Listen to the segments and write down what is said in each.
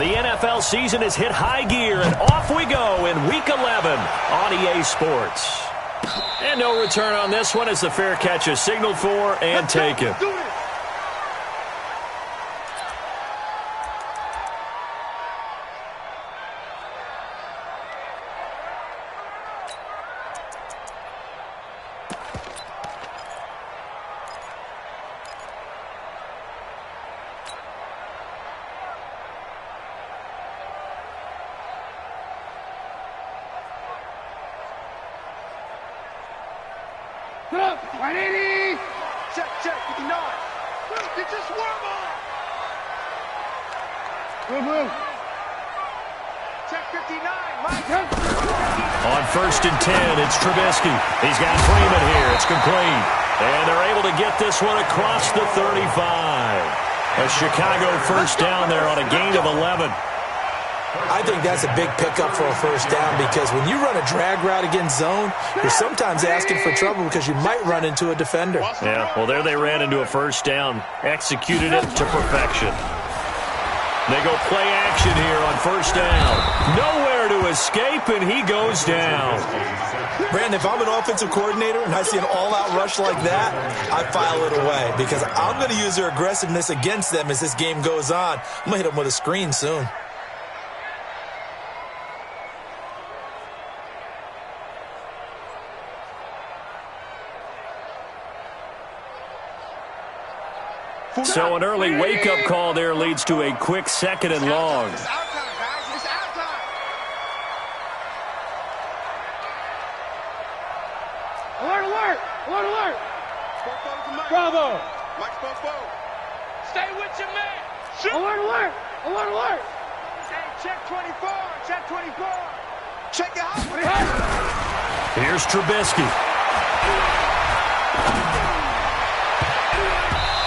The NFL season has hit high gear, and off we go in Week 11 on EA Sports. And no return on this one as the fair catch is signaled for and taken. Put up, 180. Check, 59. Get your swarm on. Blue. Check 59, Mike. On 1st and 10, it's Trubisky. He's got Freeman here. It's complete. And they're able to get this one across the 35. A Chicago first down there on a gain of 11. I think that's a big pickup for a first down because when you run a drag route against zone, you're sometimes asking for trouble because you might run into a defender. Yeah, well, there they ran into a first down, executed it to perfection. They go play action here on first down. Nowhere to escape, and he goes down. Brandon, if I'm an offensive coordinator and I see an all-out rush like that, I file it away because I'm going to use their aggressiveness against them as this game goes on. I'm going to hit them with a screen soon. So an early wake-up call there leads to a quick 2nd and long. It's our time, guys. It's our time. Alert. Bravo. Mike Spokesbo. Stay with your man. Shoot. Alert. Hey, check 24. Check it out. Here's Trubisky.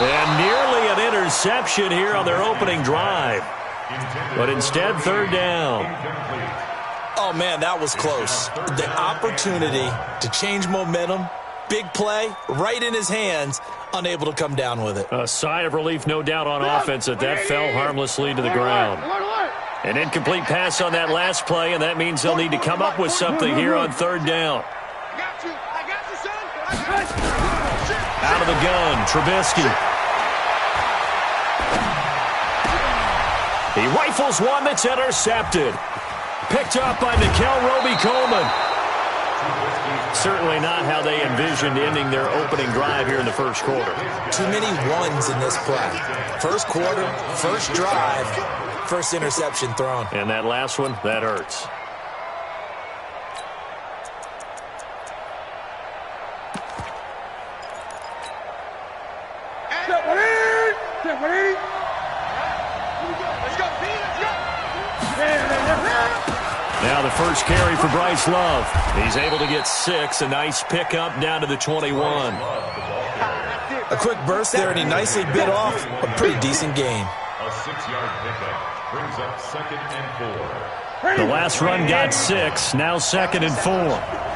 And nearly an interception here on their opening drive. But instead, 3rd down. Oh, man, that was close. The opportunity to change momentum, big play, right in his hands, unable to come down with it. A sigh of relief, no doubt, on offense that fell harmlessly to the ground. An incomplete pass on that last play, and that means they'll need to come up with something here on 3rd down. I got you, son. Out of the gun, Trubisky. He rifles one that's intercepted. Picked up by Nickel Roby-Coleman. Certainly not how they envisioned ending their opening drive here in the first quarter. Too many ones in this play. First quarter, first drive, first interception thrown. And that last one, that hurts. Now the first carry for Bryce Love. He's able to get 6. A nice pickup down to the 21. A quick burst there, and he nicely bit off a pretty decent gain. A 6-yard pickup brings up 2nd and 4. The last run got 6. Now 2nd and 4.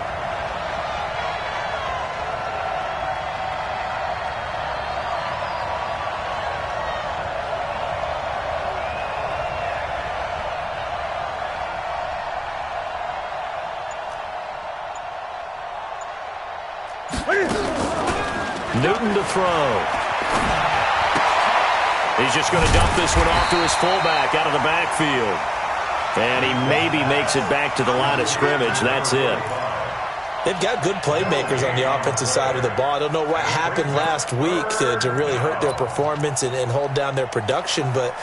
Newton to throw. He's just going to dump this one off to his fullback out of the backfield. And he maybe makes it back to the line of scrimmage. That's it. They've got good playmakers on the offensive side of the ball. I don't know what happened last week to really hurt their performance and hold down their production, but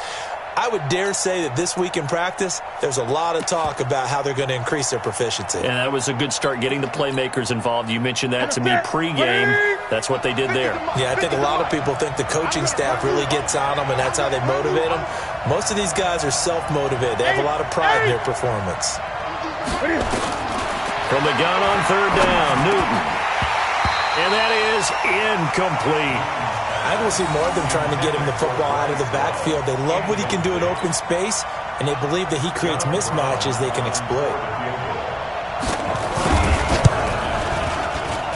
I would dare say that this week in practice, there's a lot of talk about how they're going to increase their proficiency. And that was a good start getting the playmakers involved. You mentioned that to me pregame. That's what they did there. Yeah, I think a lot of people think the coaching staff really gets on them, and that's how they motivate them. Most of these guys are self-motivated. They have a lot of pride in their performance. From the gun on 3rd down, Newton. And that is incomplete. I will see more of them trying to get him the football out of the backfield. They love what he can do in open space, and they believe that he creates mismatches they can exploit.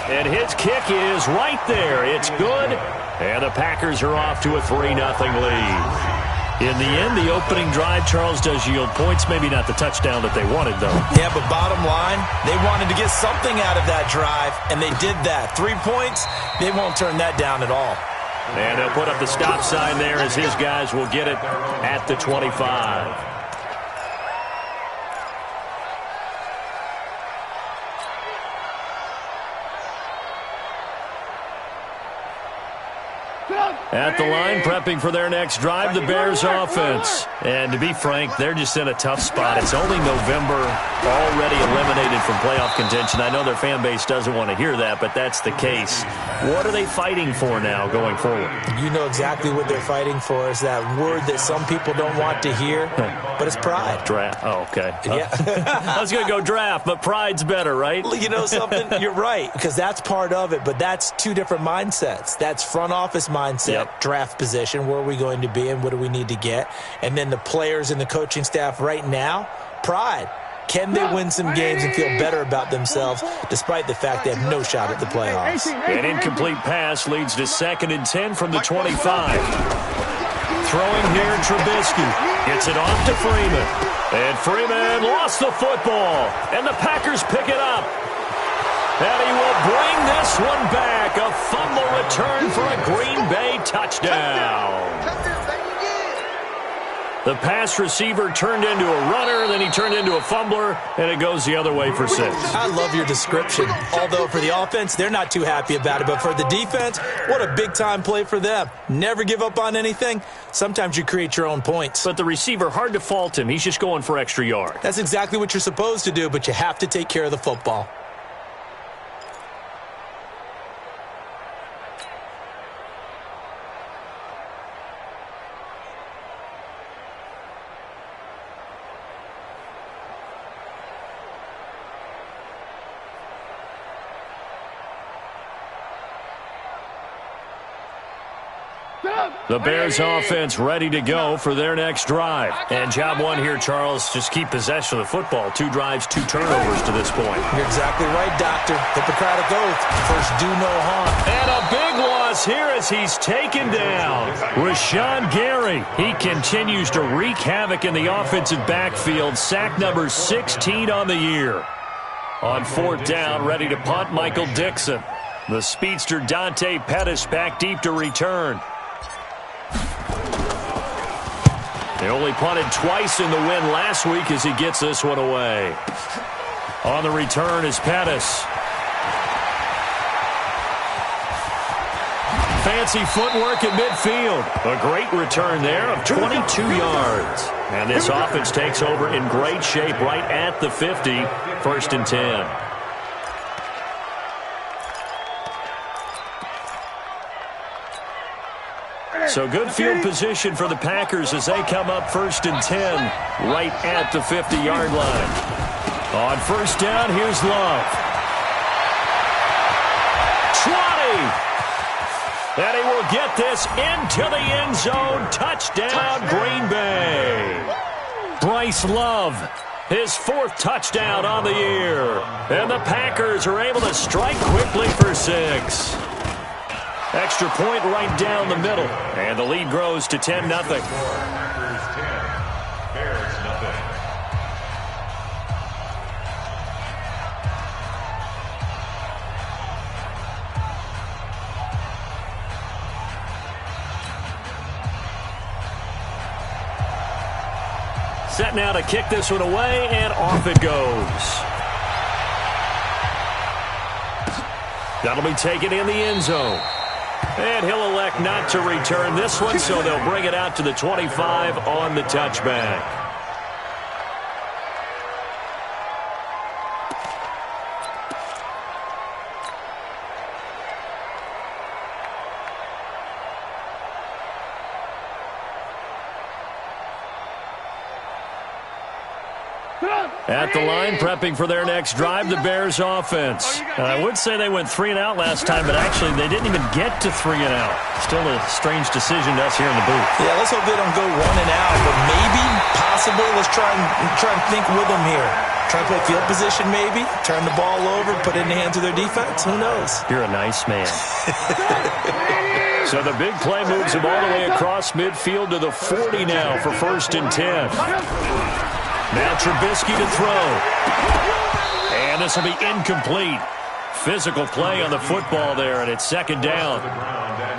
And his kick is right there. It's good. And the Packers are off to a 3-0 lead. In the end, the opening drive, Charles, does yield points. Maybe not the touchdown that they wanted, though. Yeah, but bottom line, they wanted to get something out of that drive, and they did that. 3 points, they won't turn that down at all. And they'll put up the stop sign there as his guys will get it at the 25. At the line, prepping for their next drive, the Bears offense. And to be frank, they're just in a tough spot. It's only November, already eliminated from playoff contention. I know their fan base doesn't want to hear that, but that's the case. What are they fighting for now going forward? You know exactly what they're fighting for. Is that word that some people don't want to hear, but it's pride. Draft. Oh, okay. Yeah. I was going to go draft, but pride's better, right? You know something? You're right, because that's part of it, but that's two different mindsets. That's front office mindset. Yep. Draft position, where are we going to be and what do we need to get? And then the players and the coaching staff right now, pride. Can they win some games and feel better about themselves despite the fact they have no shot at the playoffs? An incomplete pass leads to 2nd and 10 from the 25. Throwing here, Trubisky gets it off to Freeman. And Freeman lost the football. And the Packers pick it up. And he will bring this one back. A fumble return for a Green Bay touchdown. The pass receiver turned into a runner, then he turned into a fumbler, and it goes the other way for 6. I love your description. Although for the offense, they're not too happy about it. But for the defense, what a big-time play for them. Never give up on anything. Sometimes you create your own points. But the receiver, hard to fault him. He's just going for extra yard. That's exactly what you're supposed to do, but you have to take care of the football. The Bears offense ready to go for their next drive. And job one here, Charles, just keep possession of the football. 2 drives, 2 turnovers to this point. You're exactly right, Doctor. Hippocratic oath. First, do no harm. And a big loss here as he's taken down. Rashawn Gary, he continues to wreak havoc in the offensive backfield. Sack number 16 on the year. On 4th down, ready to punt, Michael Dixon. The speedster Dante Pettis back deep to return. They only punted twice in the win last week as he gets this one away. On the return is Pettis. Fancy footwork at midfield. A great return there of 22 yards. And this offense takes over in great shape right at the 50. 1st and 10. So good field position for the Packers as they come up 1st and 10 right at the 50-yard line. On 1st down, here's Love. 20. And he will get this into the end zone. Touchdown, Green Bay. Bryce Love, his 4th touchdown on the year. And the Packers are able to strike quickly for 6. Extra point right down the middle. And the lead grows to 10-0. Packers 10, Bears nothing. Set now to kick this one away, and off it goes. That'll be taken in the end zone. And he'll elect not to return this one, so they'll bring it out to the 25 on the touchback. At the line, prepping for their next drive, the Bears offense. I would say they went 3 and out last time, but actually they didn't even get to 3 and out. Still a strange decision to us here in the booth. Yeah, let's hope they don't go 1 and out, but maybe, possibly, let's try and think with them here. Try and play field position maybe, turn the ball over, put it in the hands of their defense. Who knows? You're a nice man. So the big play moves him all the way across midfield to the 40 now for 1st and 10. Now Trubisky to throw. And this will be incomplete. Physical play on the football there, and it's 2nd down.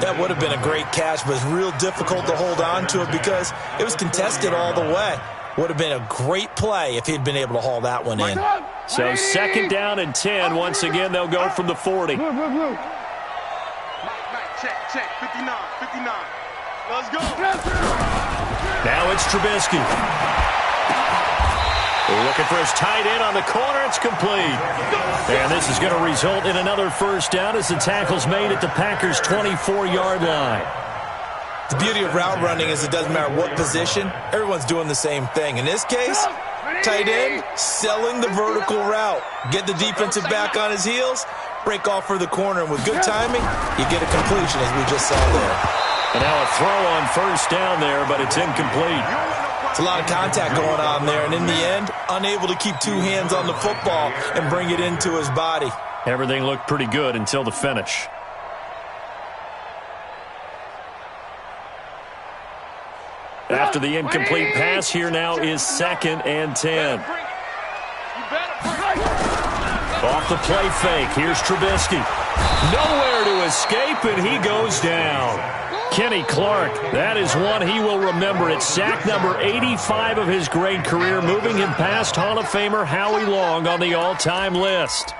That would have been a great catch, but it's real difficult to hold on to it because it was contested all the way. Would have been a great play if he'd been able to haul that one in. So 2nd down and 10. Once again, they'll go from the 40. Check, 59, 59. Let's go. Now it's Trubisky. Looking for his tight end on the corner. It's complete. And this is going to result in another 1st down as the tackle's made at the Packers' 24-yard line. The beauty of route running is it doesn't matter what position. Everyone's doing the same thing. In this case, tight end, selling the vertical route. Get the defensive back on his heels, break off for the corner, and with good timing, you get a completion as we just saw there. And now a throw on 1st down there, but it's incomplete. It's a lot of contact going on there, and in the end, unable to keep 2 hands on the football and bring it into his body. Everything looked pretty good until the finish. After the incomplete pass, here now is 2nd and 10. Off the play fake, here's Trubisky. Nowhere to escape, and he goes down. Kenny Clark, that is one he will remember. It's sack number 85 of his great career, moving him past Hall of Famer Howie Long on the all-time list.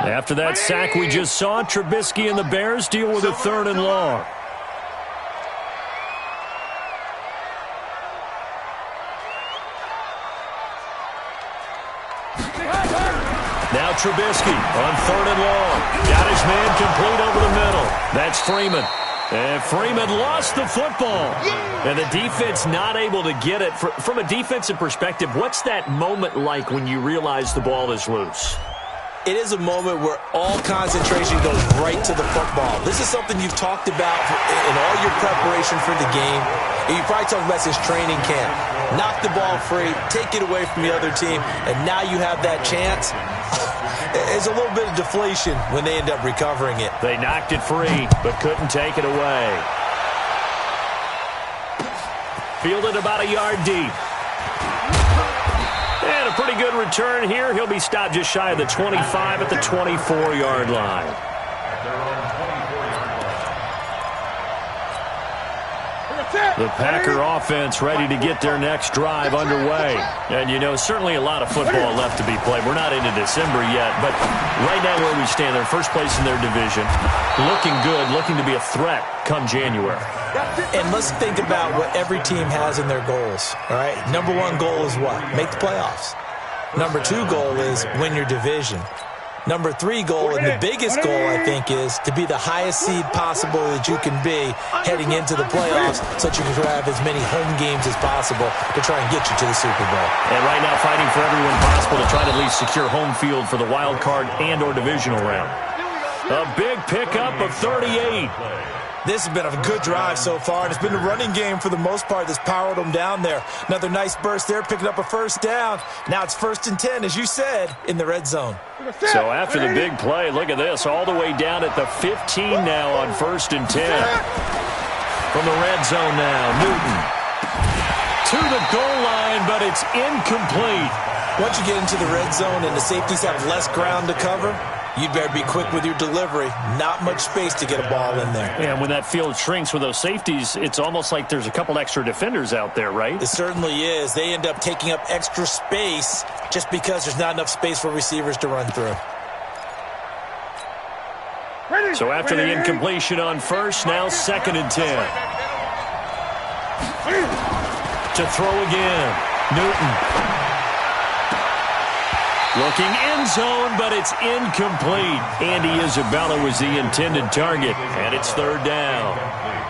After that sack we just saw, Trubisky and the Bears deal with a 3rd and long. Now Trubisky on 3rd and long. Got his man complete over the middle. That's Freeman. And Freeman lost the football. And the defense not able to get it. From a defensive perspective, what's that moment like when you realize the ball is loose? It is a moment where all concentration goes right to the football. This is something you've talked about in all your preparation for the game. And you probably talked about since training camp. Knock the ball free, take it away from the other team, and now you have that chance. There's a little bit of deflation when they end up recovering it. They knocked it free, but couldn't take it away. Fielded about a yard deep. And a pretty good return here. He'll be stopped just shy of the 25 at the 24-yard line. The Packer offense ready to get their next drive underway. And, you know, certainly a lot of football left to be played. We're not into December yet, but right now where we stand, they're first place in their division. Looking good, looking to be a threat come January. And let's think about what every team has in their goals, all right? Number 1 goal is what? Make the playoffs. Number 2 goal is win your division. Number 3 goal, and the biggest goal, I think, is to be the highest seed possible that you can be heading into the playoffs so that you can have as many home games as possible to try and get you to the Super Bowl. And right now fighting for everyone possible to try to at least secure home field for the wild card and or divisional round. A big pickup of 38. This has been a good drive so far, and it's been a running game for the most part that's powered them down there. Another nice burst there, picking up a 1st down. Now it's 1st and 10, as you said, in the red zone. So after the big play, look at this, all the way down at the 15 now on 1st and 10. From the red zone now, Newton to the goal line, but it's incomplete. Once you get into the red zone and the safeties have less ground to cover, you'd better be quick with your delivery. Not much space to get a ball in there. Yeah, and when that field shrinks with those safeties, it's almost like there's a couple extra defenders out there, right? It certainly is. They end up taking up extra space just because there's not enough space for receivers to run through. So after the incompletion on 1st, now 2nd and 10. To throw again, Newton. Looking end zone, but it's incomplete. Andy Isabella was the intended target, and it's third down.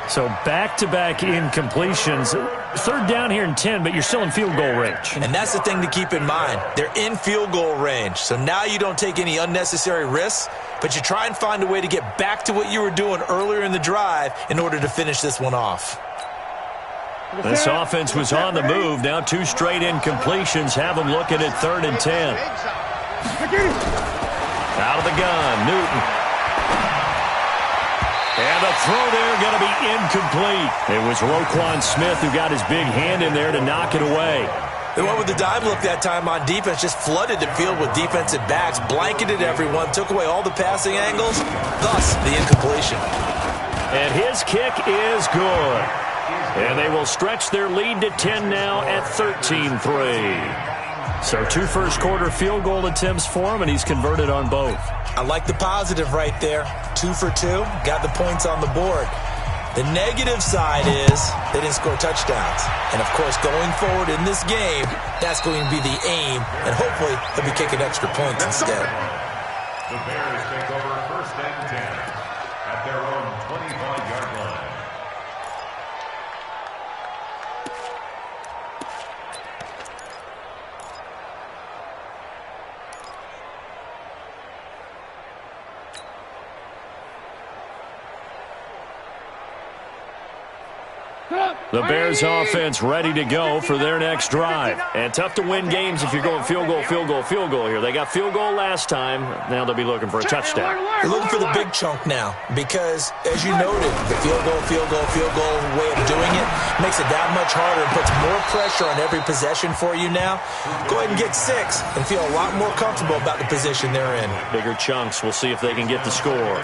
So back-to-back incompletions. Third down here and 10, but you're still in field goal range. And that's the thing to keep in mind. They're in field goal range. So now you don't take any unnecessary risks, but you try and find a way to get back to what you were doing earlier in the drive in order to finish this one off. This offense was on the move. Now 2 straight incompletions have them looking at 3rd and 10. Out of the gun, Newton. And the throw there going to be incomplete. It was Roquan Smith who got his big hand in there to knock it away. They went with the dive look that time on defense, just flooded the field with defensive backs, blanketed everyone, took away all the passing angles, thus the incompletion. And his kick is good. And they will stretch their lead to 10 now at 13-3. So 2 first-quarter field goal attempts for him, and he's converted on both. I like the positive right there. 2 for 2, got the points on the board. The negative side is they didn't score touchdowns. And, of course, going forward in this game, that's going to be the aim, and hopefully they'll be kicking extra points instead. The Bears take over 1st and 10 at their own 25-yard line. The Bears offense ready to go for their next drive. And tough to win games if you're going field goal, field goal, field goal here. They got field goal last time. Now they'll be looking for a touchdown. They're looking for the big chunk now because, as you noted, the field goal way of doing it makes it that much harder and puts more pressure on every possession for you now. Go ahead and get 6 and feel a lot more comfortable about the position they're in. Bigger chunks. We'll see if they can get the score.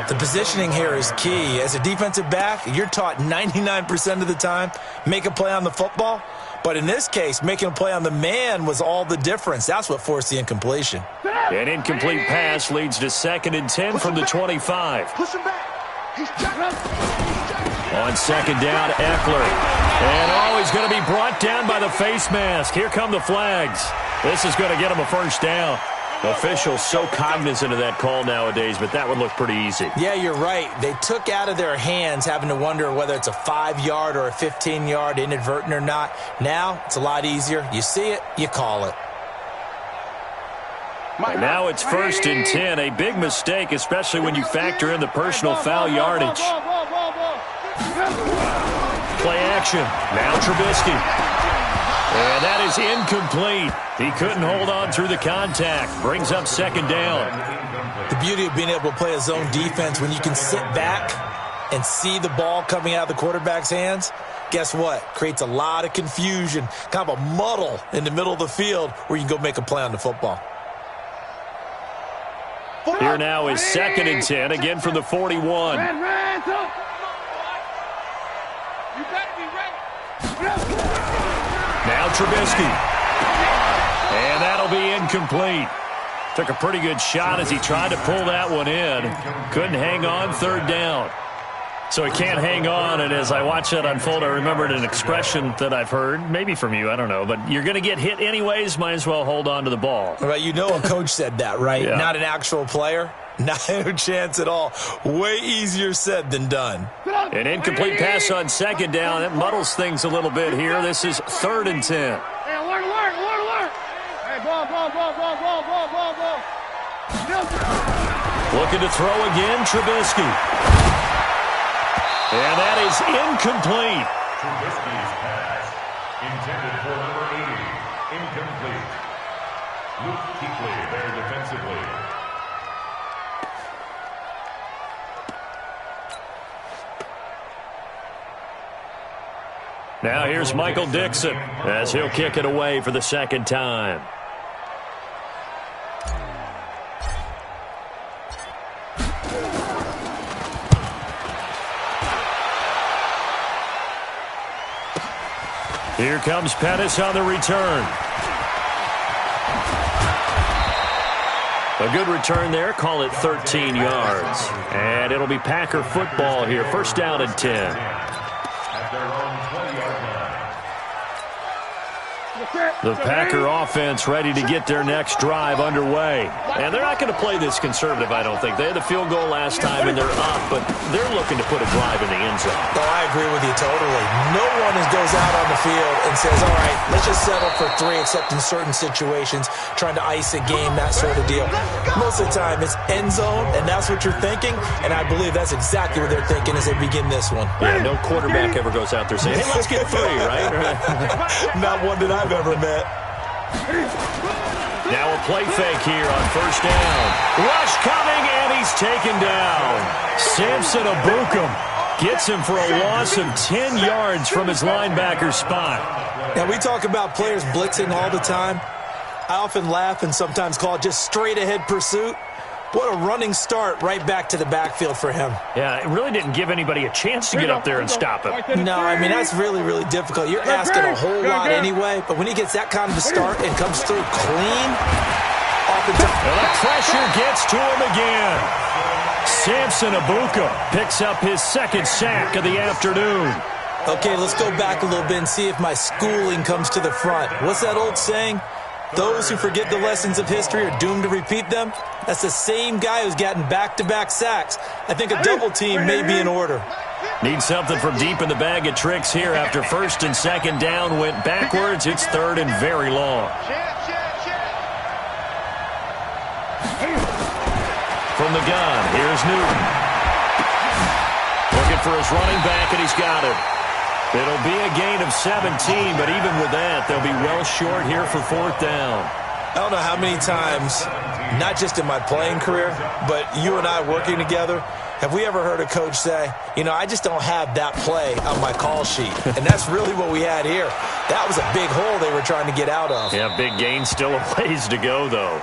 The positioning here is key. As a defensive back, you're taught 99% of the time, make a play on the football. But in this case, making a play on the man was all the difference. That's what forced the incompletion. An incomplete pass leads to 2nd and 10 from the 25. Push him back. He's On 2nd down, Eckler. And he's going to be brought down by the face mask. Here come the flags. This is going to get him a first down. Officials so cognizant of that call nowadays, but that would look pretty easy. Yeah, you're right. They took out of their hands having to wonder whether it's a 5-yard or a 15-yard inadvertent or not. Now it's a lot easier. You see it, you call it. And now it's 1st and 10. A big mistake, especially when you factor in the personal foul yardage. Play action. Now Trubisky. And that is incomplete. He couldn't hold on through the contact. Brings up 2nd down. The beauty of being able to play a zone defense when you can sit back and see the ball coming out of the quarterback's hands, guess what? Creates a lot of confusion, kind of a muddle in the middle of the field where you can go make a play on the football. Here now is 2nd and 10, again from the 41. You better be ready. Now Trubisky. And that'll be incomplete. Took a pretty good shot as he tried to pull that one in. Couldn't hang on, 3rd down. So he can't hang on, and as I watch that unfold, I remembered an expression that I've heard, maybe from you, I don't know, but you're going to get hit anyways, might as well hold on to the ball. Well, you know a coach said that, right? Yeah. Not an actual player. Not a chance at all. Way easier said than done. An incomplete pass on 2nd down. That muddles things a little bit here. This is 3rd and 10. Hey, alert. Hey, ball. Looking to throw again, Trubisky. And that is incomplete. Trubisky's pass, intended for number 80, incomplete. Luke Kuechly there defensively. Now here's Michael Dixon as he'll kick it away for the 2nd time. Here comes Pettis on the return. A good return there. Call it 13 yards. And it'll be Packer football here. 1st down and 10. At their own 20-yard line. The Packer offense ready to get their next drive underway. And they're not going to play this conservative, I don't think. They had the field goal last time, and they're up, but they're looking to put a drive in the end zone. Oh, I agree with you totally. No one goes out on the field and says, all right, let's just settle for 3, except in certain situations, trying to ice a game, that sort of deal. Most of the time, it's end zone, and that's what you're thinking, and I believe that's exactly what they're thinking as they begin this one. Yeah, no quarterback ever goes out there saying, hey, let's get 3, right? Not one that I've ever met. Now a play fake here on first down. Rush coming, and he's taken down. Samson Abukum gets him for a loss of 10 yards from his linebacker spot. Now, we talk about players blitzing all the time. I often laugh and sometimes call it just straight-ahead pursuit. What a running start right back to the backfield for him. Yeah, it really didn't give anybody a chance to get up there and stop him. No, I mean, that's really, really difficult. You're asking a whole lot anyway, but when he gets that kind of a start and comes through clean, off the top. And the pressure gets to him again. Samson Abuka picks up his second sack of the afternoon. Okay, let's go back a little bit and see if my schooling comes to the front. What's that old saying? Those who forget the lessons of history are doomed to repeat them. That's the same guy who's gotten back-to-back sacks. I think a double team may be in order. Need something from deep in the bag of tricks here after first and second down went backwards. It's third and very long. From the gun, here's Newton. Looking for his running back, and he's got it. It'll be a gain of 17, but even with that, they'll be well short here for fourth down. I don't know how many times, not just in my playing career, but you and I working together, have we ever heard a coach say, you know, I just don't have that play on my call sheet. And that's really what we had here. That was a big hole they were trying to get out of. Yeah, big gain, still a ways to go, though.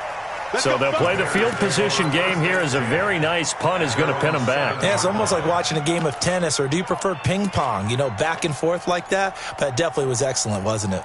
So they'll play the field position game here as a very nice punt is going to pin them back. Yeah, it's almost like watching a game of tennis, or do you prefer ping pong, you know, back and forth like that? But it definitely was excellent, wasn't it?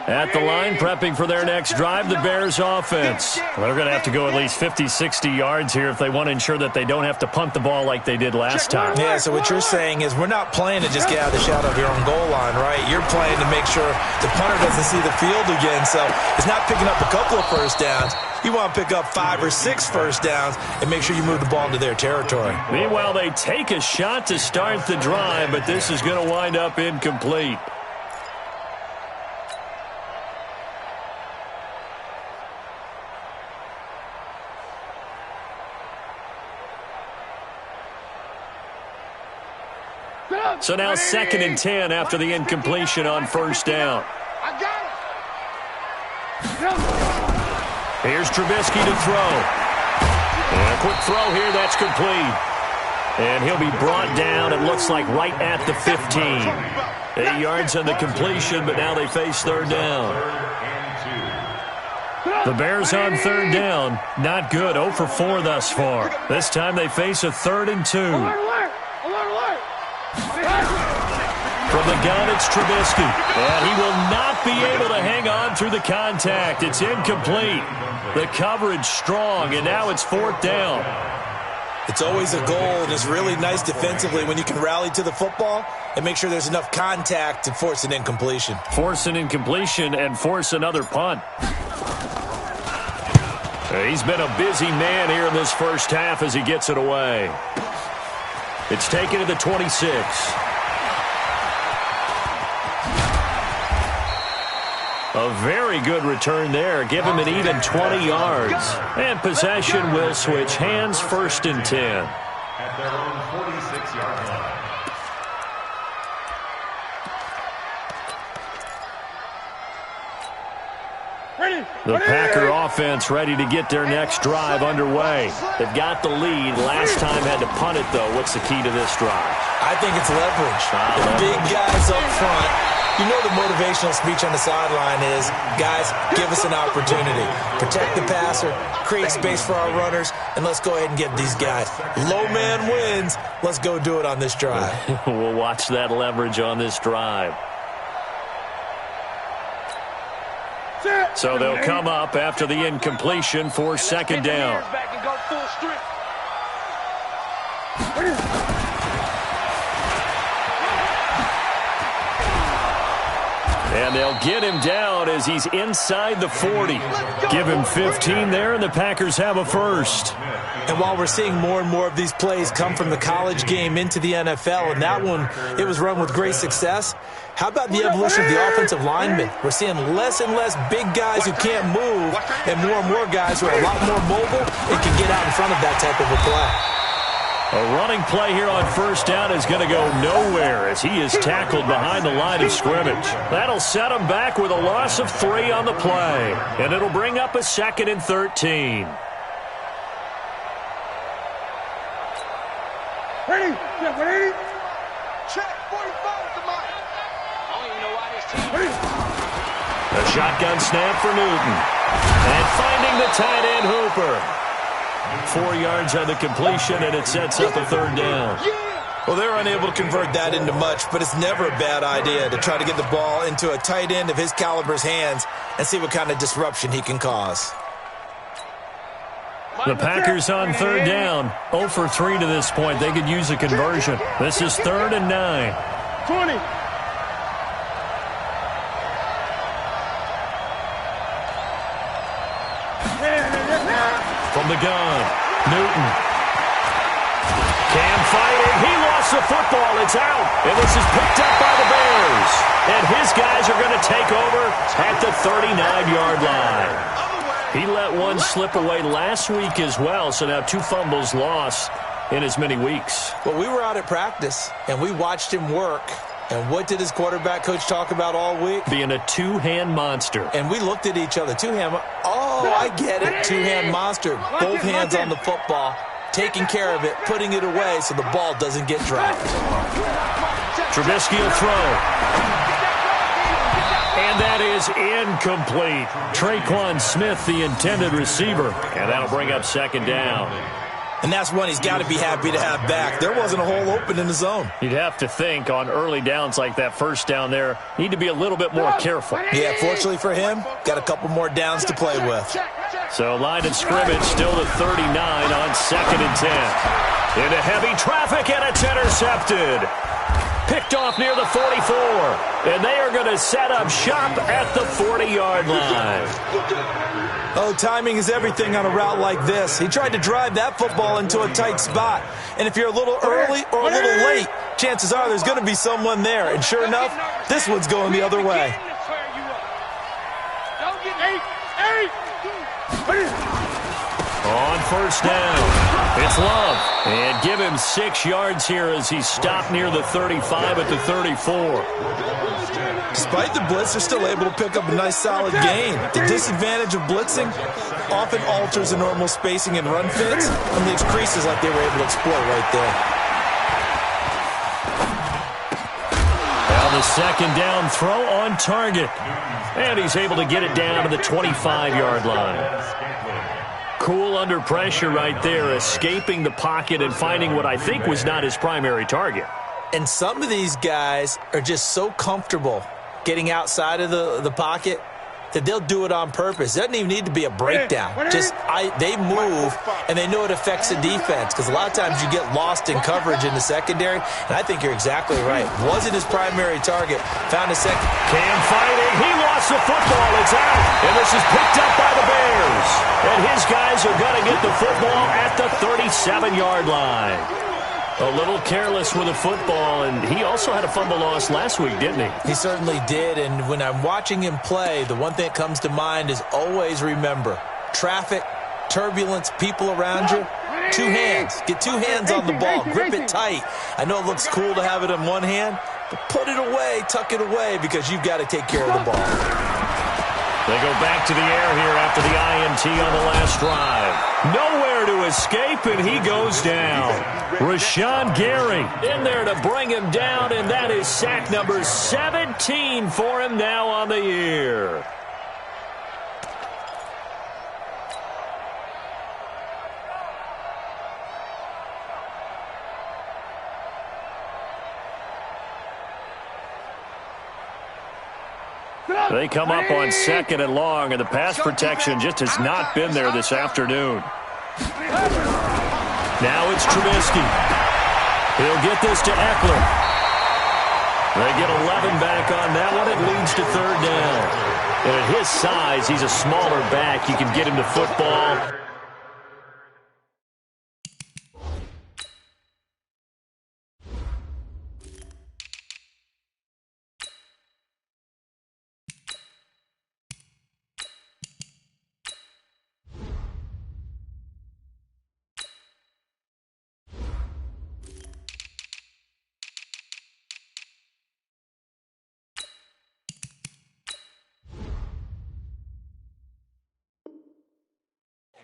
At the line, prepping for their next drive, the Bears offense. Well, they're going to have to go at least 50, 60 yards here if they want to ensure that they don't have to punt the ball like they did last time. Yeah, so what you're saying is we're not playing to just get out of the shadow of your own goal line, right? You're playing to make sure the punter doesn't see the field again. So it's not picking up a couple of first downs. You want to pick up 5 or 6 first downs and make sure you move the ball into their territory. Meanwhile, they take a shot to start the drive, but this is going to wind up incomplete. So now 2nd and 10 after the incompletion on first down. Here's Trubisky to throw. And a quick throw here, that's complete. And he'll be brought down, it looks like, right at the 15. 8 yards on the completion, but now they face third down. The Bears on third down. Not good, 0 for 4 thus far. This time they face a 3rd and 2. From the gun, it's Trubisky. And he will not be able to hang on through the contact. It's incomplete. The coverage strong, and now it's 4th down. It's always a goal, and it's really nice defensively when you can rally to the football and make sure there's enough contact to force an incompletion. Force an incompletion and force another punt. He's been a busy man here in this first half as he gets it away. It's taken to the 26. A very good return there. Give him an even 20 yards. And possession will switch hands, 1st and 10. At their own 46-yard line. The Packer offense ready to get their next drive underway. They've got the lead. Last time had to punt it, though. What's the key to this drive? I think it's leverage. The big guys up front. You know the motivational speech on the sideline is, guys, give us an opportunity. Protect the passer, create space for our runners, and let's go ahead and get these guys. Low man wins. Let's go do it on this drive. We'll watch that leverage on this drive. So they'll come up after the incompletion for second down. And they'll get him down as he's inside the 40. Give him 15 there, and the Packers have a first. And while we're seeing more and more of these plays come from the college game into the NFL, and that one, it was run with great success, how about the evolution of the offensive linemen? We're seeing less and less big guys who can't move and more guys who are a lot more mobile and can get out in front of that type of a play. A running play here on first down is going to go nowhere as he is tackled behind the line of scrimmage. That'll set him back with a loss of 3 on the play, and it'll bring up a 2nd and 13. Ready? Yeah, ready? Check, 45 to mine. I don't even know why this team. A shotgun snap for Newton. And finding the tight end Hooper. 4 yards on the completion, and it sets up a 3rd down. Well, they're unable to convert that into much, but it's never a bad idea to try to get the ball into a tight end of his caliber's hands and see what kind of disruption he can cause. The Packers on 3rd down. 0 for 3 to this point. They could use a conversion. This is 3rd and 9. 20. From the gun, Newton. Can fight it. He lost the football. It's out. And this is picked up by the Bears. And his guys are going to take over at the 39-yard line. He let one slip away last week as well, so now 2 fumbles lost in as many weeks. Well, we were out at practice, and we watched him work. And what did his quarterback coach talk about all week? Being a 2-hand monster. And we looked at each other. 2-hand. Oh, I get it. 2-hand monster. Both hands on the football, taking care of it, putting it away so the ball doesn't get dropped. Trubisky will throw. And that is incomplete. Traquan Smith, the intended receiver. And that'll bring up 2nd down. And that's one he's got to be happy to have back. There wasn't a hole open in the zone. You'd have to think on early downs like that, first down there, need to be a little bit more careful. Yeah, fortunately for him, got a couple more downs to play with. So line of scrimmage still to 39 on 2nd and 10. Into heavy traffic, and it's intercepted. Picked off near the 44. And they are going to set up shop at the 40-yard line. Oh, timing is everything on a route like this. He tried to drive that football into a tight spot. And if you're a little early or a little late, chances are there's going to be someone there. And sure enough, this one's going the other way. On first down, it's Love. And give him 6 yards here as he's stopped near the 35 at the 34. Despite the blitz, they're still able to pick up a nice solid gain. The disadvantage of blitzing often alters the normal spacing and run fits and leaves creases like they were able to exploit right there. Now the 2nd down throw on target. And he's able to get it down to the 25-yard line. Cool under pressure right there, escaping the pocket and finding what I think was not his primary target. And some of these guys are just so comfortable getting outside of the pocket that they'll do it on purpose. It doesn't even need to be a breakdown. They move, and they know it affects the defense because a lot of times you get lost in coverage in the secondary, and I think you're exactly right. Wasn't his primary target. Found a second. Cam fighting. He lost the football. It's out. And this is picked up by the Bears. And his guys are going to get the football at the 37-yard line. A little careless with the football, and he also had a fumble loss last week, didn't he? He certainly did, and when I'm watching him play, the one thing that comes to mind is always remember, traffic, turbulence, people around you, 2 hands. Get 2 hands on the ball. Grip it tight. I know it looks cool to have it in one hand, but put it away, tuck it away, because you've got to take care of the ball. They go back to the air here after the INT on the last drive. Nowhere to escape, and he goes down. Rashawn Gary in there to bring him down, and that is sack number 17 for him now on the year. They come up on 2nd and long, and the pass protection just has not been there this afternoon. Now it's Trubisky. He'll get this to Eckler. They get 11 back on that one. It leads to 3rd down. And at his size, he's a smaller back. You can get him to football.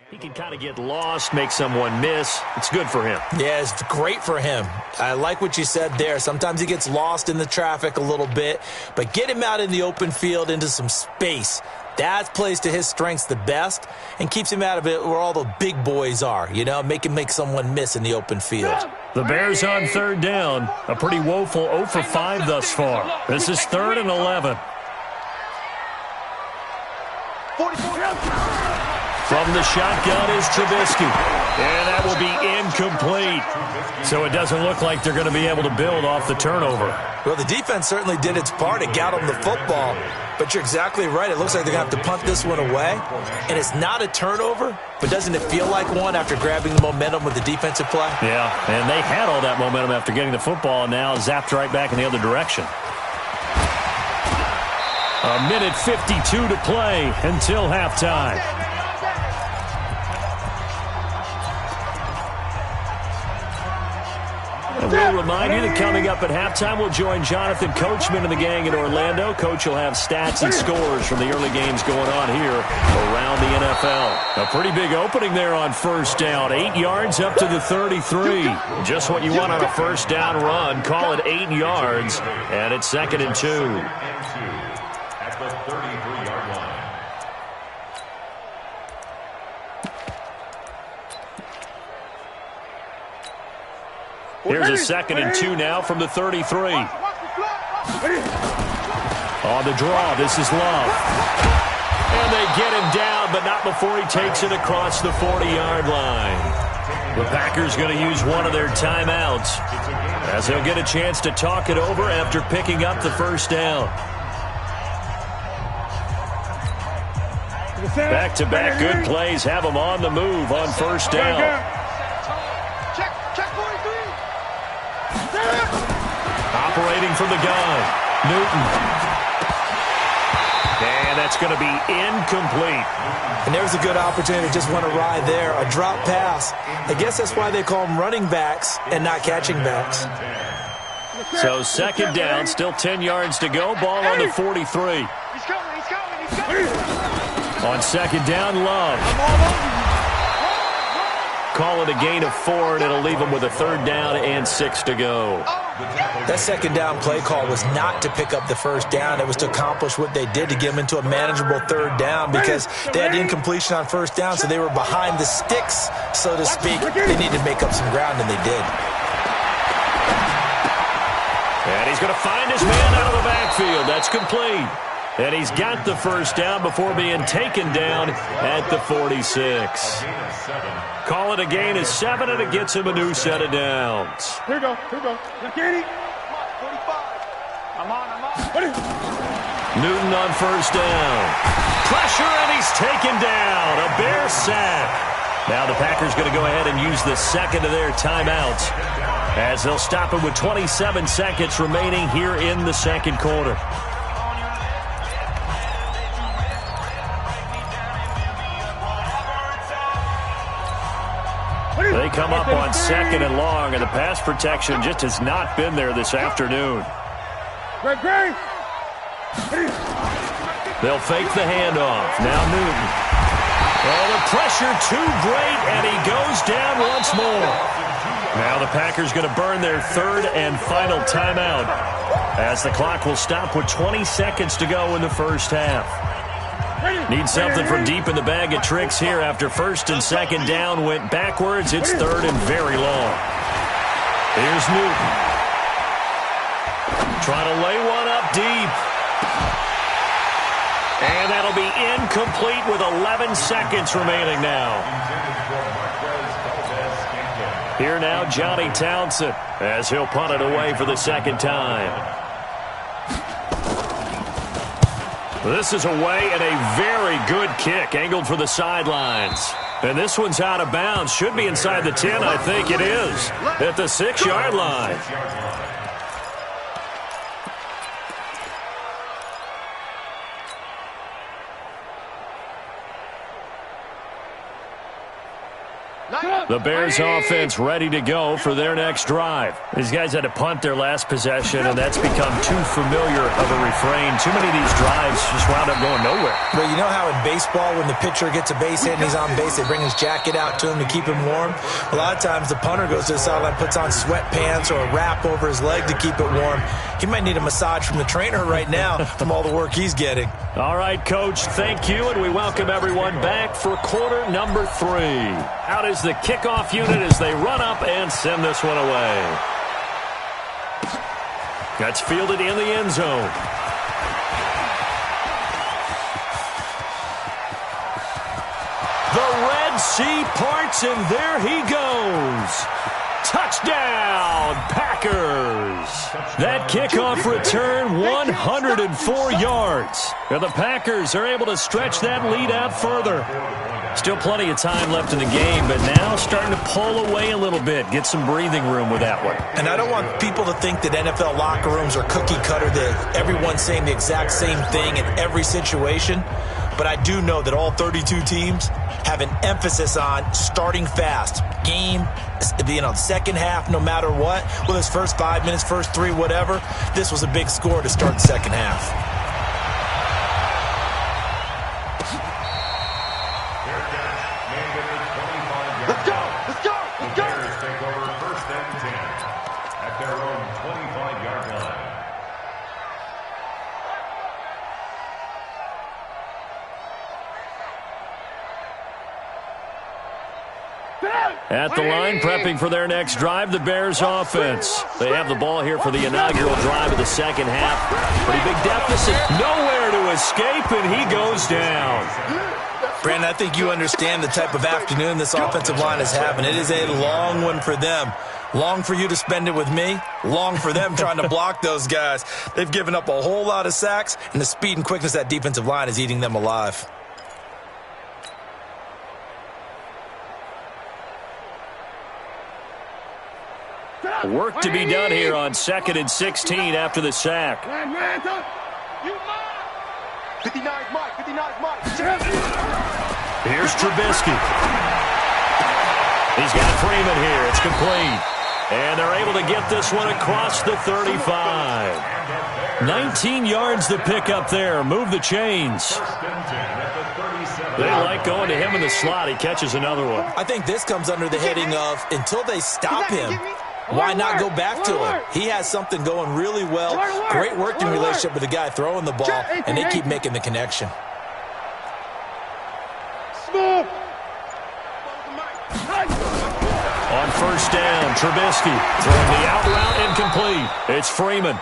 He can kind of get lost, make someone miss. It's good for him. Yeah, it's great for him. I like what you said there. Sometimes he gets lost in the traffic a little bit, but get him out in the open field into some space. That plays to his strengths the best and keeps him out of it where all the big boys are, you know, make him make someone miss in the open field. The Bears on 3rd down. A pretty woeful 0 for 5 thus far. This is 3rd and 11. From the shotgun is Trubisky. And that will be incomplete. So it doesn't look like they're going to be able to build off the turnover. Well, the defense certainly did its part. It got them the football. But you're exactly right. It looks like they're going to have to punt this one away. And it's not a turnover, but doesn't it feel like one after grabbing the momentum with the defensive play? Yeah, and they had all that momentum after getting the football and now zapped right back in the other direction. A minute 52 to play until halftime. And we'll remind you that coming up at halftime, we'll join Jonathan Coachman and the gang in Orlando. Coach will have stats and scores from the early games going on here around the NFL. A pretty big opening there on 1st down. 8 yards up to the 33. Just what you want on a 1st down run. Call it 8 yards, and it's 2nd and 2. At the 33-yard line. Here's a 2nd and 2 now from the 33. On the draw, this is Love. And they get him down, but not before he takes it across the 40-yard line. The Packers going to use one of their timeouts as they'll get a chance to talk it over after picking up the 1st down. Back-to-back good plays have them on the move on 1st down. Operating from the gun, Newton. And that's going to be incomplete. And there's a good opportunity to just want to ride there. A drop pass. I guess that's why they call them running backs and not catching backs. So 2nd down, still 10 yards to go. Ball on the 43. He's coming. On 2nd down, Love. Call it a gain of 4, and it'll leave them with a 3rd down and 6 to go. That 2nd down play call was not to pick up the 1st down. It was to accomplish what they did to get them into a manageable 3rd down because they had incompletion on 1st down, so they were behind the sticks, so to speak. They needed to make up some ground, and they did. And he's going to find his man out of the backfield. That's complete. And he's got the 1st down before being taken down at the 46. Call it a gain of 7, and it gets him a new set of downs. Here we go. I'm on. Newton on 1st down. Pressure, and he's taken down. A Bear sack. Now the Packers going to go ahead and use the 2nd of their timeouts as they'll stop it with 27 seconds remaining here in the 2nd quarter. They come up on 2nd and long, and the pass protection just has not been there this afternoon. They'll fake the handoff. Now Newton. Oh, the pressure too great, and he goes down once more. Now the Packers going to burn their 3rd and final timeout as the clock will stop with 20 seconds to go in the 1st half. Need something from deep in the bag of tricks here after 1st and 2nd down went backwards. It's 3rd and very long. Here's Newton. Trying to lay one up deep. And that'll be incomplete with 11 seconds remaining now. Here now, Johnny Townsend, as he'll punt it away for the second time. This is away and a very good kick, angled for the sidelines. And this one's out of bounds. Should be inside the 10, I think it is, at the 6-yard line. The Bears offense ready to go for their next drive. These guys had to punt their last possession, and that's become too familiar of a refrain. Too many of these drives just wound up going nowhere. Well, you know how in baseball when the pitcher gets a base hit and he's on base, they bring his jacket out to him to keep him warm? A lot of times the punter goes to the sideline, puts on sweatpants or a wrap over his leg to keep it warm. He might need a massage from the trainer right now from all the work he's getting. All right, Coach, thank you, and we welcome everyone back for quarter number 3. Out is the kickoff unit as they run up and send this one away. That's fielded in the end zone. The Red Sea parts, and there he goes. Touchdown, Packers. That kickoff return, 104 yards. And the Packers are able to stretch that lead out further. Still plenty of time left in the game, but now starting to pull away a little bit. Get some breathing room with that one. And I don't want people to think that NFL locker rooms are cookie cutter, that everyone's saying the exact same thing in every situation. But I do know that all 32 teams have an emphasis on starting fast. Game, second half, no matter what. Whether it's first 5 minutes, first 3, whatever. This was a big score to start the second half. At the line, prepping for their next drive, the Bears offense. They have the ball here for the inaugural drive of the second half. Pretty big deficit. Nowhere to escape, and he goes down. Brandon, I think you understand the type of afternoon this offensive line is having. It is a long one for them. Long for you to spend it with me. Long for them trying to block those guys. They've given up a whole lot of sacks, and the speed and quickness of that defensive line is eating them alive. Work to be done here on 2nd and 16 after the sack. 59's Mike. 59's Mike. Here's Trubisky. He's got Freeman here. It's complete. And they're able to get this one across the 35. 19 yards to pick up there. Move the chains. They like going to him in the slot. He catches another one. I think this comes under the heading of until they stop him, why not go back to him? He has something going really well. Great working relationship with the guy throwing the ball, and they keep making the connection. On first down, Trubisky throwing the out route incomplete. It's Freeman.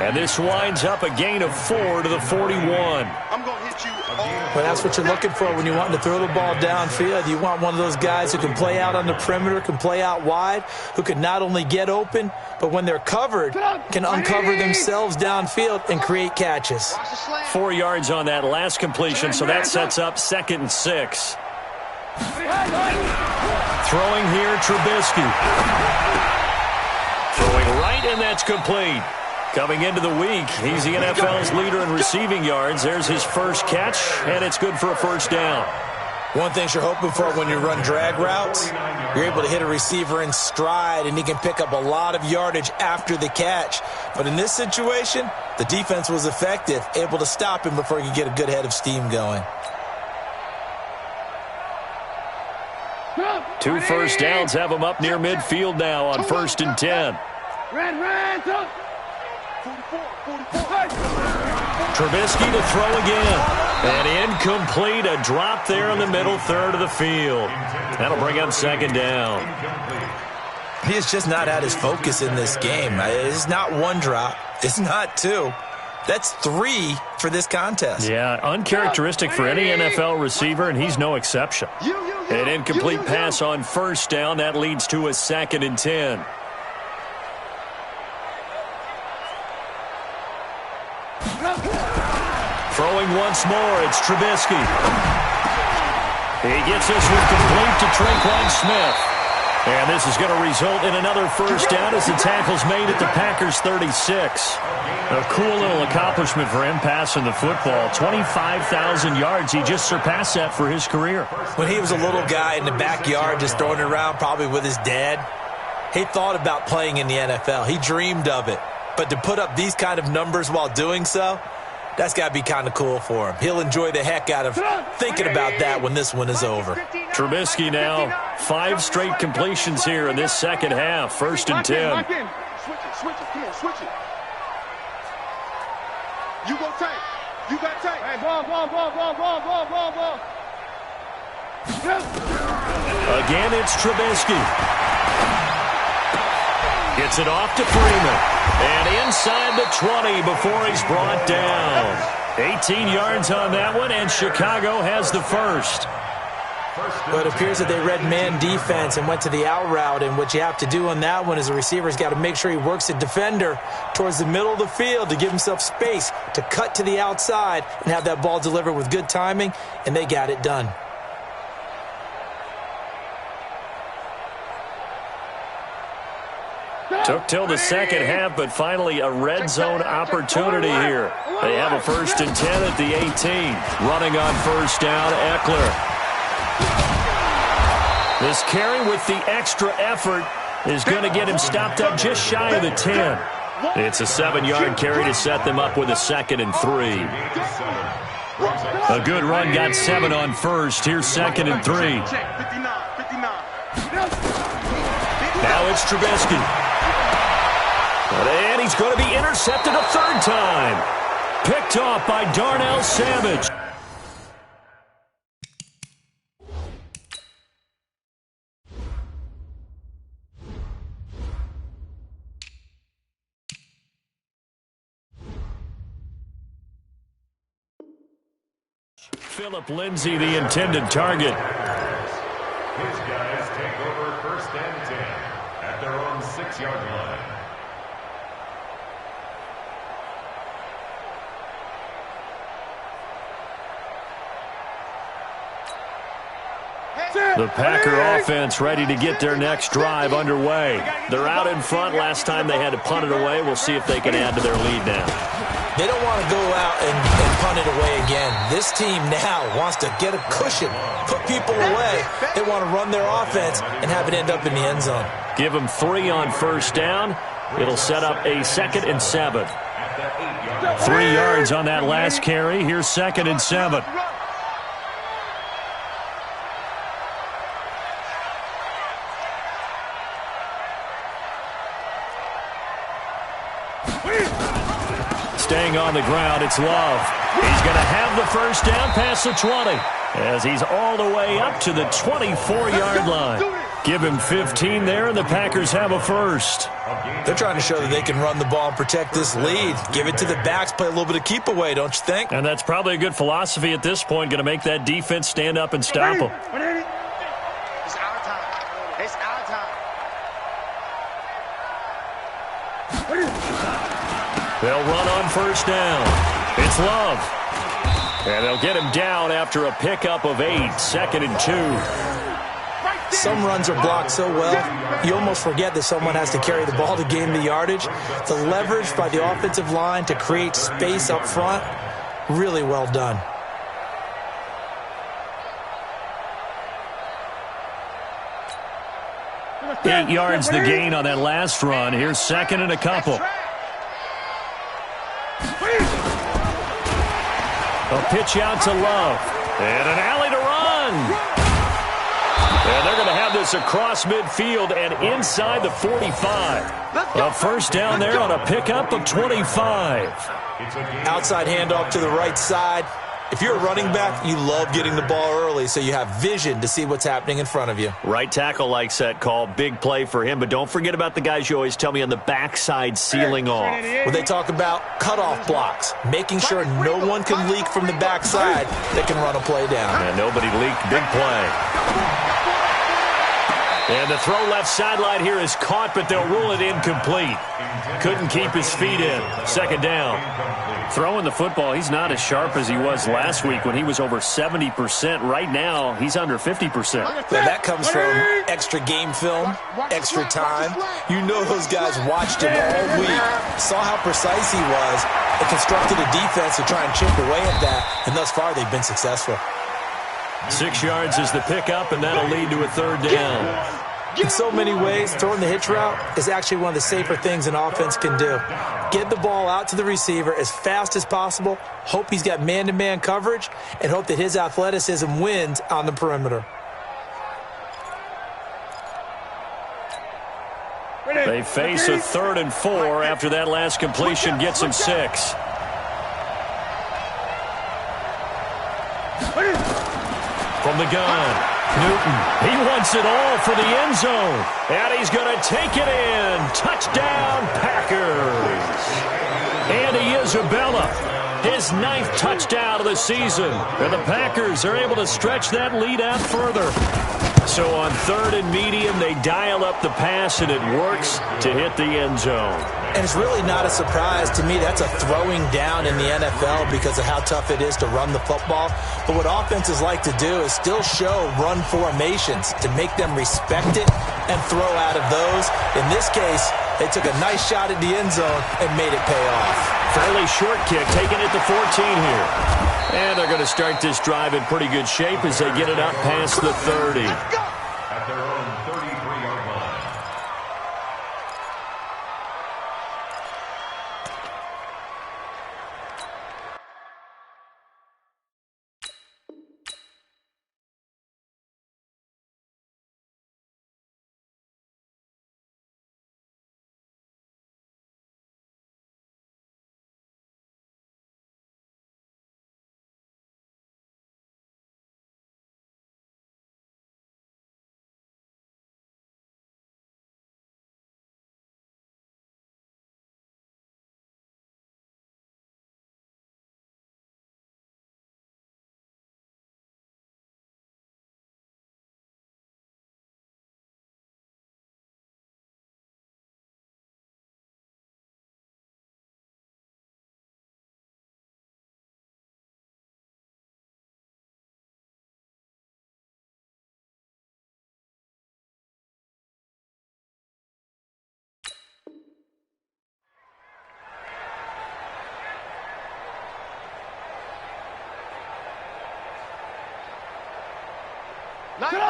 And this winds up a gain of 4 to the 41. I'm going to hit you. Well, that's what you're looking for when you want to throw the ball downfield. You want one of those guys who can play out on the perimeter, can play out wide, who can not only get open, but when they're covered, can uncover themselves downfield and create catches. 4 yards on that last completion, so that sets up 2nd and 6. Throwing here, Trubisky. Throwing right, and that's complete. Coming into the week, he's the NFL's leader in receiving yards. There's his first catch, and it's good for a first down. One thing you're hoping for when you run drag routes, you're able to hit a receiver in stride, and he can pick up a lot of yardage after the catch. But in this situation, the defense was effective, able to stop him before he could get a good head of steam going. 2 first downs have him up near midfield now on 1st and 10. Trubisky to throw again. And incomplete, a drop there in the middle third of the field. That'll bring up 2nd down. He has just not had his focus in this game. It's not one drop. It's not 2. That's 3 for this contest. Yeah, uncharacteristic for any NFL receiver, and he's no exception. An incomplete pass on first down. That leads to a 2nd and 10. Throwing once more, it's Trubisky. He gets this one complete to Tre'Quan Smith. And this is going to result in another first down as the tackle's made at the Packers' 36. A cool little accomplishment for him passing the football. 25,000 yards. He just surpassed that for his career. When he was a little guy in the backyard just throwing it around probably with his dad, he thought about playing in the NFL. He dreamed of it. But to put up these kind of numbers while doing so, that's got to be kind of cool for him. He'll enjoy the heck out of thinking about that when this one is over. Trubisky now, 5 straight completions here in this second half. 1st and 10. Switch it, come on, switch it. You go tight. You got tight. Hey, ball. Again, it's Trubisky. Gets it off to Freeman. And inside the 20 before he's brought down. 18 yards on that one, and Chicago has the first. Well, it appears that they read man defense and went to the out route, and what you have to do on that one is the receiver's got to make sure he works the defender towards the middle of the field to give himself space to cut to the outside and have that ball delivered with good timing, and they got it done. Took till the second half, but finally a red zone opportunity here. They have a 1st and 10 at the 18. Running on first down, Eckler. This carry with the extra effort is going to get him stopped up just shy of the 10. It's a 7-yard carry to set them up with a 2nd and 3. A good run got 7 on first. Here's 2nd and 3. Now it's Trubisky. And he's going to be intercepted a 3rd time. Picked off by Darnell Savage. Philip Lindsay, the intended target. His guys take over 1st and 10 at their own 6-yard line. The Packer offense ready to get their next drive underway. They're out in front. Last time they had to punt it away. We'll see if they can add to their lead now. They don't want to go out and punt it away again. This team now wants to get a cushion, put people away. They want to run their offense and have it end up in the end zone. Give them 3 on first down. It'll set up a 2nd and 7. 3 yards on that last carry. Here's 2nd and 7. Staying on the ground, it's Love. He's going to have the first down past the 20 as he's all the way up to the 24-yard line. Give him 15 there, and the Packers have a first. They're trying to show that they can run the ball and protect this lead. Give it to the backs, play a little bit of keep away, don't you think? And that's probably a good philosophy at this point, going to make that defense stand up and stop them. It's our time. It's our time. They'll run on first down. It's Love. And they'll get him down after a pickup of 8. 2nd and 2. Some runs are blocked so well, you almost forget that someone has to carry the ball to gain the yardage. The leverage by the offensive line to create space up front, really well done. Eight yards the gain on that last run. Here's 2nd and a couple. A pitch out to Love. And an alley to run. And they're going to have this across midfield and inside the 45. A first down there on a pickup of 25. Outside handoff to the right side. If you're a running back, you love getting the ball early so you have vision to see what's happening in front of you. Right tackle likes that call. Big play for him. But don't forget about the guys you always tell me on the backside sealing off. Where they talk about cutoff blocks, making sure no one can leak from the backside that can run a play down. And nobody leaked. Big play. And the throw left sideline here is caught, but they'll rule it incomplete. Couldn't keep his feet in. Second down. Throwing the football, he's not as sharp as he was last week when he was over 70%. Right now, he's under 50%. Well, that comes from extra game film, extra time. You know those guys watched him all week, saw how precise he was, and constructed a defense to try and chip away at that. And thus far, they've been successful. 6 yards is the pickup, and that'll lead to a third down. In so many ways, throwing the hitch route is actually one of the safer things an offense can do. Get the ball out to the receiver as fast as possible, hope he's got man-to-man coverage, and hope that his athleticism wins on the perimeter. They face a 3rd and 4 after that last completion gets him 6. From the gun, Newton. He wants it all for the end zone. And he's going to take it in. Touchdown, Packers. Andy Isabella, his 9th touchdown of the season. And the Packers are able to stretch that lead out further. So on 3rd and medium, they dial up the pass, and it works to hit the end zone. And it's really not a surprise to me. That's a throwing down in the NFL because of how tough it is to run the football. But what offenses like to do is still show run formations to make them respect it and throw out of those. In this case, they took a nice shot at the end zone and made it pay off. Fairly short kick, taking it to 14 here. And they're going to start this drive in pretty good shape as they get it up past the 30. At their own 33-yard line.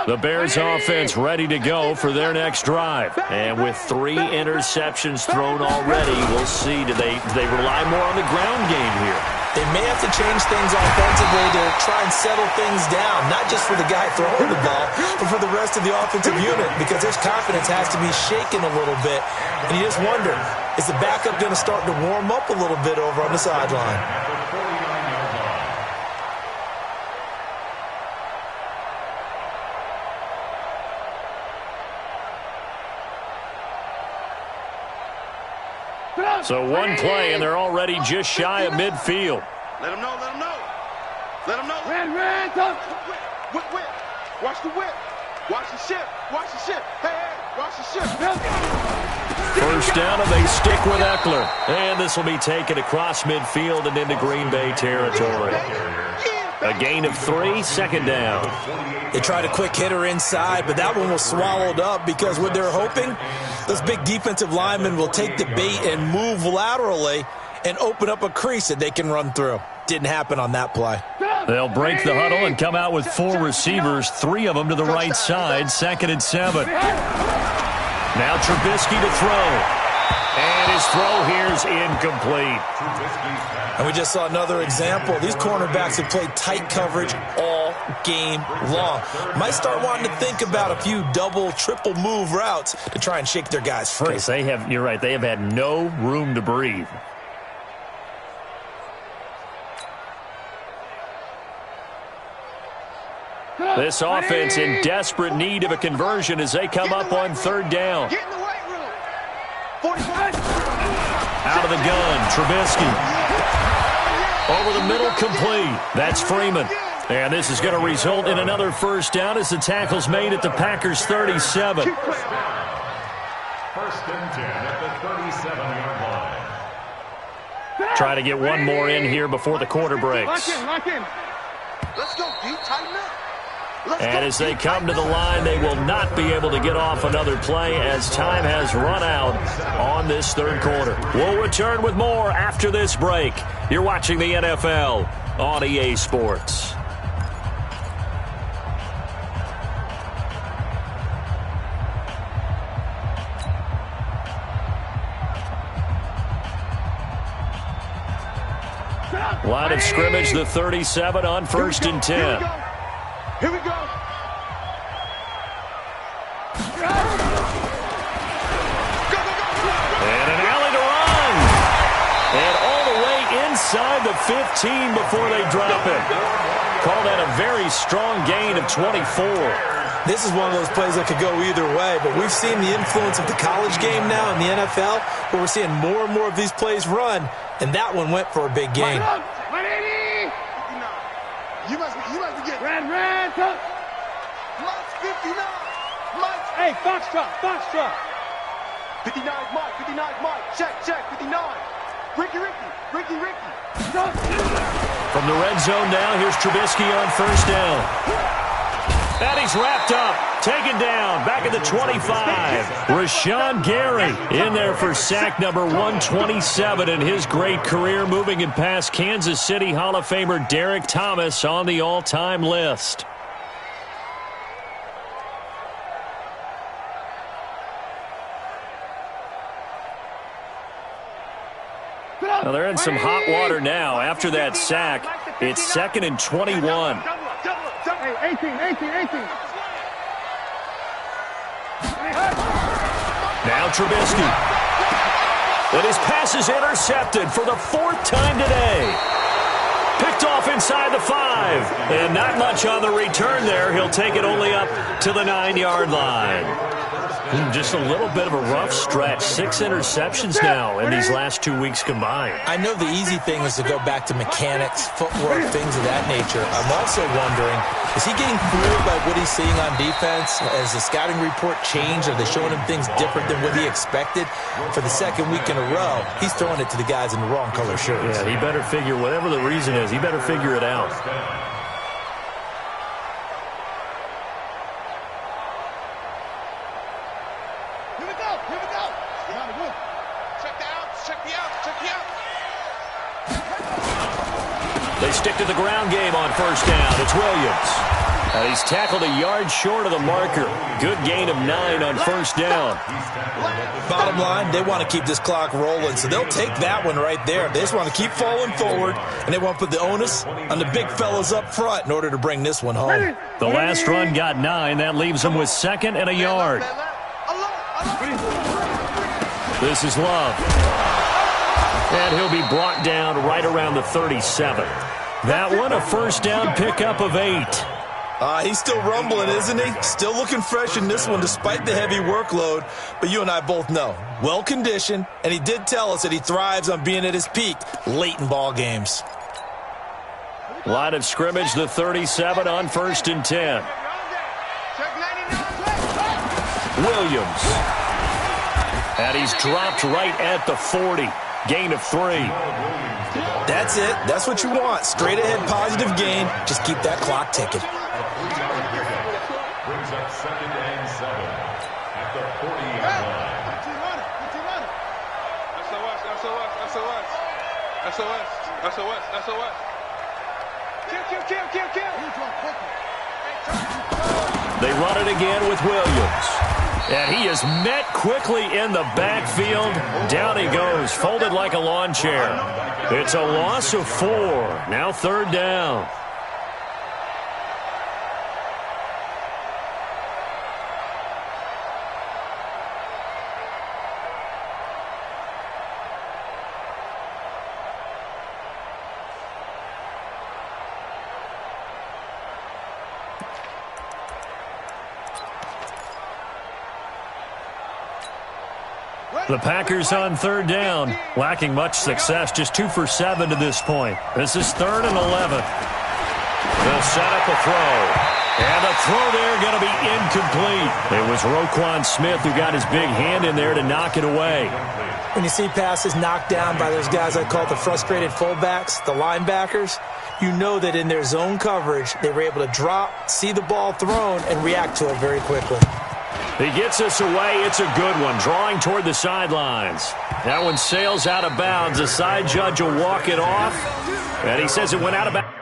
The Bears offense ready to go for their next drive. And with 3 interceptions thrown already, we'll see. Do they rely more on the ground game here? They may have to change things offensively to try and settle things down, not just for the guy throwing the ball, but for the rest of the offensive unit, because his confidence has to be shaken a little bit. And you just wonder, is the backup going to start to warm up a little bit over on the sideline? So one play, and they're already just shy of midfield. Let him know, let him know. Let him know. Ran, whip. Watch the whip. Watch the ship. Watch the ship. Hey, watch the ship. First down, and they stick with Eckler. And this will be taken across midfield and into Green Bay territory. A gain of 3, second down. They tried a quick hitter inside, but that one was swallowed up because what they're hoping, those big defensive linemen will take the bait and move laterally and open up a crease that they can run through. Didn't happen on that play. They'll break the huddle and come out with 4 receivers, 3 of them to the right side, 2nd and 7. Now Trubisky to throw. And his throw here is incomplete. And we just saw another example. These cornerbacks have played tight coverage all game long. Might start wanting to think about a few double, triple move routes to try and shake their guys free. You're right, they have had no room to breathe. This offense in desperate need of a conversion as they come up on third down. Get in the weight room. 45. Out of the gun, Trubisky. Over the middle, complete. That's Freeman. And this is going to result in another first down as the tackle's made at the Packers' 37. First and 10 at the 37-yard line. Try to get one more in here before the quarter breaks. Lock in. Let's go, D. Tighten up. And as they come to the line, they will not be able to get off another play as time has run out on this third quarter. We'll return with more after this break. You're watching the NFL on EA Sports. Line of scrimmage, the 37 on first and 10. Here we go. And an alley to run. And all the way inside the 15 before they drop it. Call that a very strong gain of 24. This is one of those plays that could go either way, but we've seen the influence of the college game now in the NFL, where we're seeing more and more of these plays run, and that one went for a big gain. 180. You must be getting red. Mike's 59. Mike's. Hey, Foxtrot. 59 Mike. Check. 59. Ricky. From the red zone now, here's Trubisky on first down. And he's wrapped up, taken down, back at the 25. Rashawn Gary in there for sack number 127 in his great career, moving it past Kansas City Hall of Famer Derek Thomas on the all-time list. Now they're in some hot water now. After that sack, it's 2nd and 21. Hey, 18. Now Trubisky. And his pass is intercepted for the 4th time today. Picked off inside the 5. And not much on the return there. He'll take it only up to the 9-yard line. Just a little bit of a rough stretch. 6 interceptions now in these last 2 weeks combined. I know the easy thing is to go back to mechanics, footwork, things of that nature. I'm also wondering, is he getting fooled by what he's seeing on defense? Has the scouting report changed? Are they showing him things different than what he expected? For the second week in a row, he's throwing it to the guys in the wrong color shirts. Yeah, he better figure, whatever the reason is, he better figure it out. They stick to the ground game on first down. It's Williams. He's tackled a yard short of the marker. Good gain of 9 on first down. Bottom line, they want to keep this clock rolling, so they'll take that one right there. They just want to keep falling forward, and they want to put the onus on the big fellas up front in order to bring this one home. The last run got 9. That leaves them with 2nd and a yard. This is Love. And he'll be brought down right around the 37. That one, a first down pickup of 8. He's still rumbling, isn't he? Still looking fresh in this one despite the heavy workload. But you and I both know, well-conditioned, and he did tell us that he thrives on being at his peak late in ball games. Line of scrimmage, the 37 on first and 10. Williams. And he's dropped right at the 40. Gain of 3. That's it. That's what you want. Straight ahead positive gain. Just keep that clock ticking. Brings up 2nd and 7 at the 40-yard line. SOS. They run it again with Williams. And he is met quickly in the backfield. Down he goes, folded like a lawn chair. It's a loss of 4. Now 3rd down. The Packers on third down, lacking much success, just 2 for 7 to this point. This is 3rd and 11. They'll set up a throw. And the throw there going to be incomplete. It was Roquan Smith who got his big hand in there to knock it away. When you see passes knocked down by those guys I call the frustrated fullbacks, the linebackers, you know that in their zone coverage, they were able to drop, see the ball thrown, and react to it very quickly. He gets us away. It's a good one, drawing toward the sidelines. That one sails out of bounds. The side judge will walk it off, and he says it went out of bounds.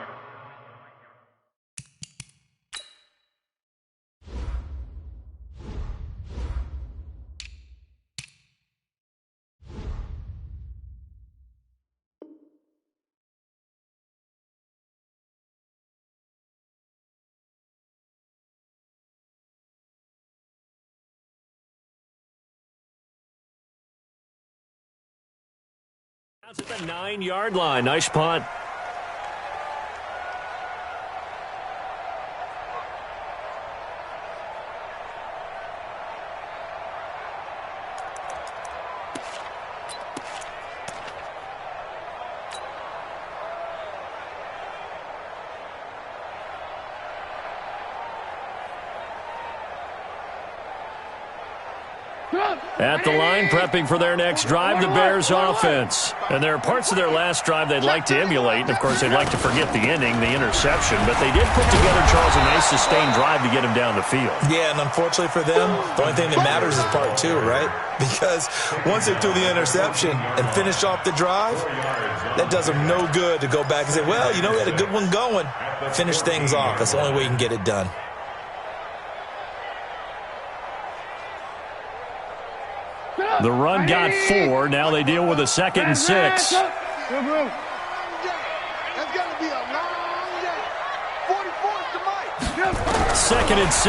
At the 9-yard line. Nice punt. At the line, prepping for their next drive, the Bears offense. And there are parts of their last drive they'd like to emulate. And, of course, they'd like to forget the ending, the interception. But they did put together, Charles, a nice sustained drive to get him down the field. Yeah, and unfortunately for them, the only thing that matters is part 2, right? Because once they threw the interception and finished off the drive, that does them no good to go back and say, well, you know, we had a good one going. Finish things off. That's the only way you can get it done. The run got 4. Now they deal with a 2nd and 6. That's going to be a long day. 44 to Mike. 2nd and 6.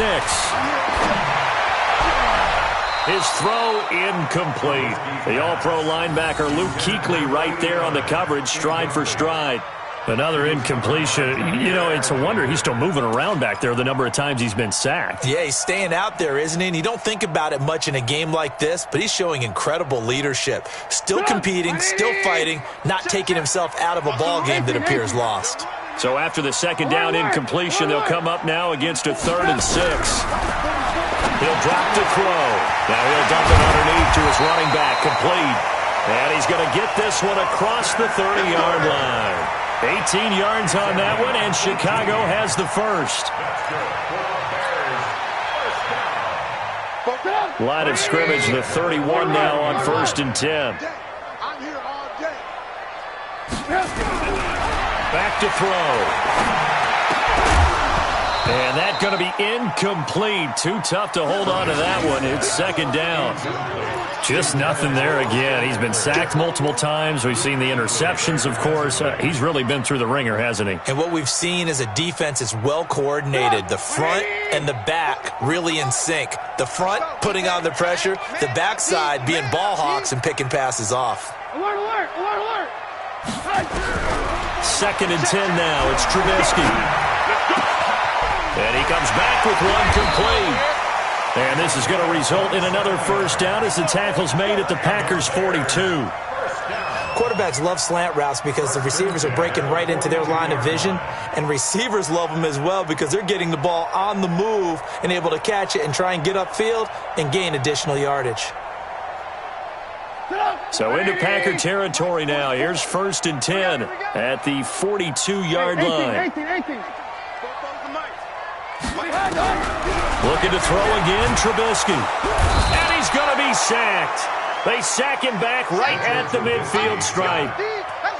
His throw incomplete. The all-pro linebacker Luke Kuechly right there on the coverage, stride for stride. Another incompletion. You know, it's a wonder he's still moving around back there the number of times he's been sacked. Yeah, he's staying out there, isn't he? And you don't think about it much in a game like this, but he's showing incredible leadership. Still competing, still fighting, not taking himself out of a ball game that appears lost. So after the 2nd down incompletion, they'll come up now against a 3rd and 6. He'll drop to throw. Now he'll dump it underneath to his running back, complete. And he's going to get this one across the 30-yard line. 18 yards on that one, and Chicago has the first. Line of scrimmage, the 31 now on 1st and 10. I'm here all day. Back to throw. And that's going to be incomplete. Too tough to hold on to that one. It's 2nd down. Just nothing there again. He's been sacked multiple times. We've seen the interceptions, of course. He's really been through the ringer, hasn't he? And what we've seen is a defense is well coordinated. The front and the back really in sync. The front putting on the pressure. The backside being ball hawks and picking passes off. Alert, alert, alert, alert. 2nd and 10 now. It's Trubisky. And he comes back with one complete. And this is going to result in another 1st down as the tackle's made at the Packers' 42. Quarterbacks love slant routes because the receivers are breaking right into their line of vision, and receivers love them as well because they're getting the ball on the move and able to catch it and try and get upfield and gain additional yardage. So into Packer territory now. Here's 1st and 10 at the 42-yard line. 18. Looking to throw again, Trubisky. And he's going to be sacked. They sack him back right at the midfield stripe.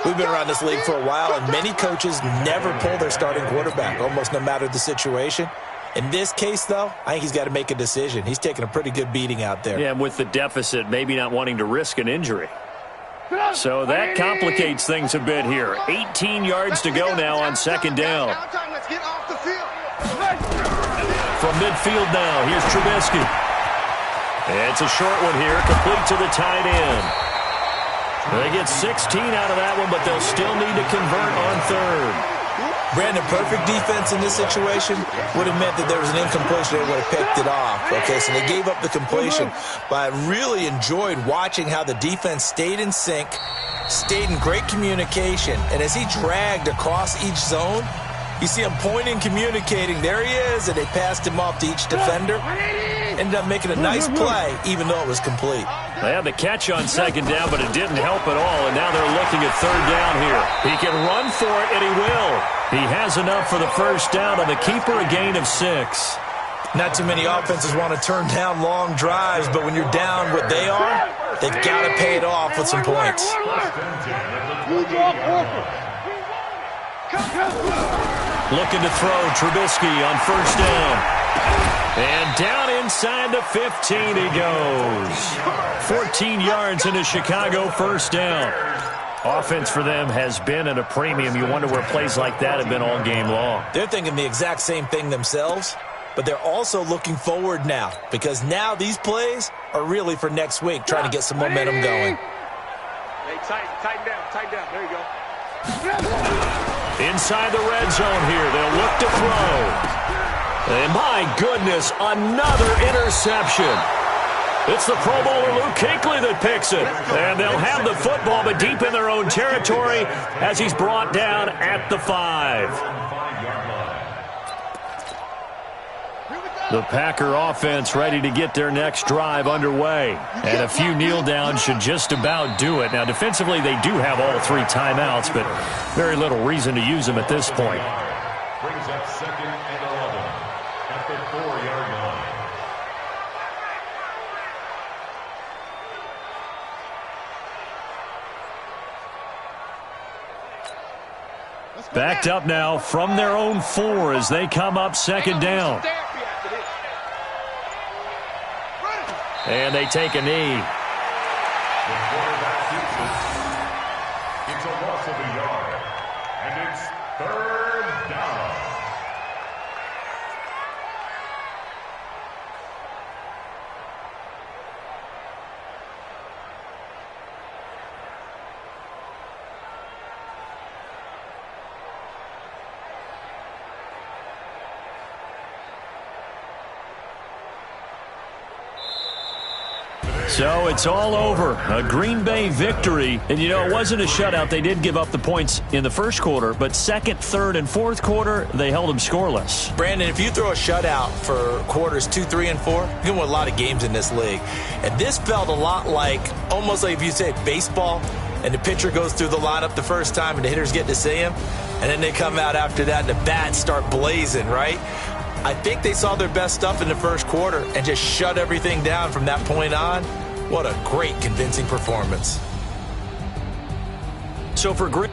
We've been around this league for a while, and many coaches never pull their starting quarterback, almost no matter the situation. In this case, though, I think he's got to make a decision. He's taking a pretty good beating out there. Yeah, and with the deficit, maybe not wanting to risk an injury. So that complicates things a bit here. 18 yards to go now on 2nd down. From midfield now, here's Trubisky. It's a short one here, complete to the tight end. They get 16 out of that one, but they'll still need to convert on 3rd. Brandon, perfect defense in this situation would have meant that there was an incompletion. They would have picked it off. Okay, so they gave up the completion. But I really enjoyed watching how the defense stayed in sync, stayed in great communication. And as he dragged across each zone, you see him pointing, communicating. There he is, and they passed him off to each defender. Ended up making a nice play, even though it was complete. They had the catch on second down, but it didn't help at all, and now they're looking at third down here. He can run for it, and he will. He has enough for the first down, and the keeper a gain of 6. Not too many offenses want to turn down long drives, but when you're down what they are, they've got to pay it off with some points. Looking to throw, Trubisky on first down. And down inside the 15 he goes. 14 yards into Chicago, first down. Offense for them has been at a premium. You wonder where plays like that have been all game long. They're thinking the exact same thing themselves, but they're also looking forward now, because now these plays are really for next week, trying to get some momentum going. Hey, tighten down. There you go. Inside the red zone here, they'll look to throw. And my goodness, another interception. It's the Pro Bowler Luke Kuechly that picks it. And they'll have the football, but deep in their own territory as he's brought down at the 5. The Packer offense ready to get their next drive underway. And a few kneel downs should just about do it. Now, defensively, they do have all 3 timeouts, but very little reason to use them at this point. Brings up second and 11 at the 4-yard line. Backed up now from their own 4 as they come up second down. And they take a knee. The quarterback keeps it. It's a loss of a yard. And it's third down. So it's all over. A Green Bay victory. And, you know, it wasn't a shutout. They did give up the points in the first quarter, but second, third, and fourth quarter, they held them scoreless. Brandon, if you throw a shutout for quarters 2, 3, and 4, you can win a lot of games in this league. And this felt a lot like, almost like if you say baseball, and the pitcher goes through the lineup the first time and the hitters get to see him, and then they come out after that and the bats start blazing, right? I think they saw their best stuff in the first quarter and just shut everything down from that point on. What a great, convincing performance. So for Green